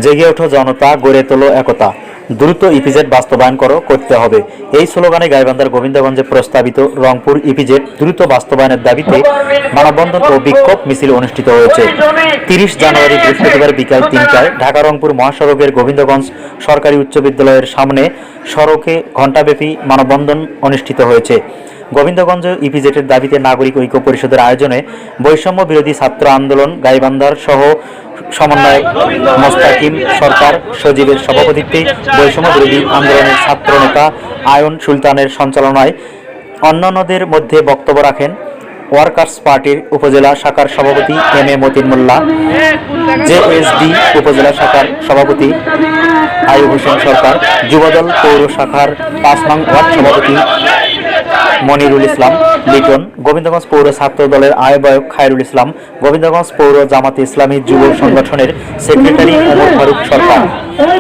জেগে ওঠো জনতা, গড়ে তোলো একতা, দ্রুত ইপিজেড বাস্তবায়ন করতে হবে। এই স্লোগানে গাইবান্ধার গোবিন্দগঞ্জে প্রস্তাবিত রংপুর ইপিজেড দ্রুত বাস্তবায়নের দাবিতে মানববন্ধন ও বিক্ষোভ মিছিল অনুষ্ঠিত হয়েছে। 30 জানুয়ারি বৃহস্পতিবার বিকাল 3টায় ঢাকা রংপুর মহাসড়কের গোবিন্দগঞ্জ সরকারি উচ্চ বিদ্যালয়ের সামনে সড়কে ঘণ্টাব্যাপী মানববন্ধন অনুষ্ঠিত হয়েছে। গোবিন্দগঞ্জ ইপিজেডের দাবিতে নাগরিক ঐক্য পরিষদের আয়োজনে বৈষম্য বিরোধী ছাত্র আন্দোলন গাইবান্ধার সহ সমন্বয়ক মোস্তাকিম সরকার সজীবের সভাপতিত্বে বৈষম্য বিরোধী আন্দোলনের ছাত্র নেতা আয়ন সুলতানের সঞ্চালনায় অন্যান্যদের মধ্যে বক্তব্য রাখেন ওয়ার্কার্স পার্টির উপজেলা শাখার সভাপতি M A Matin Molla, JSD উপজেলা শাখার সভাপতি আয়ুব হোসেন সরকার, যুবদল পৌর শাখার 5 নং ওয়ার্ড সভাপতি মনিরুল ইসলাম লিটন, গোবিন্দগঞ্জ পৌর ছাত্র দলের আহ্বায়ক খায়রুল ইসলাম, গোবিন্দগঞ্জ পৌর জামাতে ইসলামী যুব সংগঠনের সেক্রেটারি ওমর ফারুক সরকার,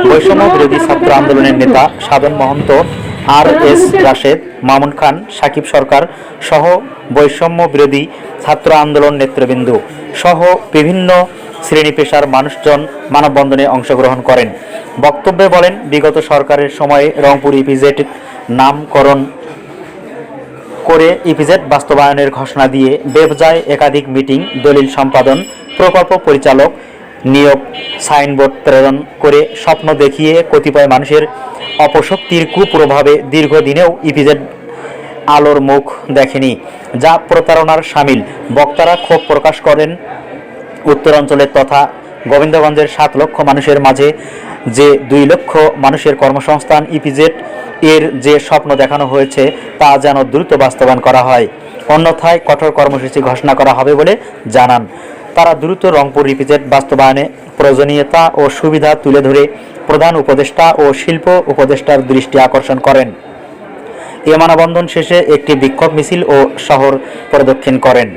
বৈষম্য বিরোধী ছাত্র আন্দোলনের নেতা সাধন মহন্ত, আর.এস. রাশেদ, মামুন খান, সাকিব সরকার সহ বৈষম্য বিরোধী ছাত্র আন্দোলন নেতৃবৃন্দ সহ বিভিন্ন শ্রেণী পেশার মানুষজন মানববন্ধনে অংশগ্রহণ করেন। বক্তব্যে বলেন, বিগত সরকারের সময়ে রংপুর ইপিজেড নামকরণ করে ইপিজেড বাস্তবায়নের ঘোষণা দিয়ে বেবজায় একাধিক মিটিং, দলিল সম্পাদন, প্রকল্প পরিচালক নিয়োগ, সাইনবোর্ড প্রেরণ করে স্বপ্ন দেখিয়ে কতিপয় মানুষের অপশক্তির কুপ্রভাবে দীর্ঘদিনেও ইপিজেড আলোর মুখ দেখেনি, যা প্রতারণার শামিল। বক্তারা ক্ষোভ প্রকাশ করেন উত্তরাঞ্চলের তথা গোবিন্দগঞ্জের 7 লক্ষ মানুষের মাঝে যে 2 লক্ষ মানুষের কর্মসংস্থান ইপিজেড এর যে স্বপ্ন দেখানো হয়েছে তা যেন দ্রুত বাস্তবায়ন করা হয়, অন্যথায় কঠোর কর্মসূচি ঘোষণা করা হবে বলে জানান। তারা দ্রুত রংপুর ইপিজেড বাস্তবায়নে প্রয়োজনীয়তা ও সুবিধা তুলে ধরে প্রধান উপদেষ্টা ও শিল্প উপদেষ্টার দৃষ্টি আকর্ষণ করেন। এ মানববন্ধন শেষে একটি বিক্ষোভ মিছিল ও শহর প্রদক্ষিণ করেন।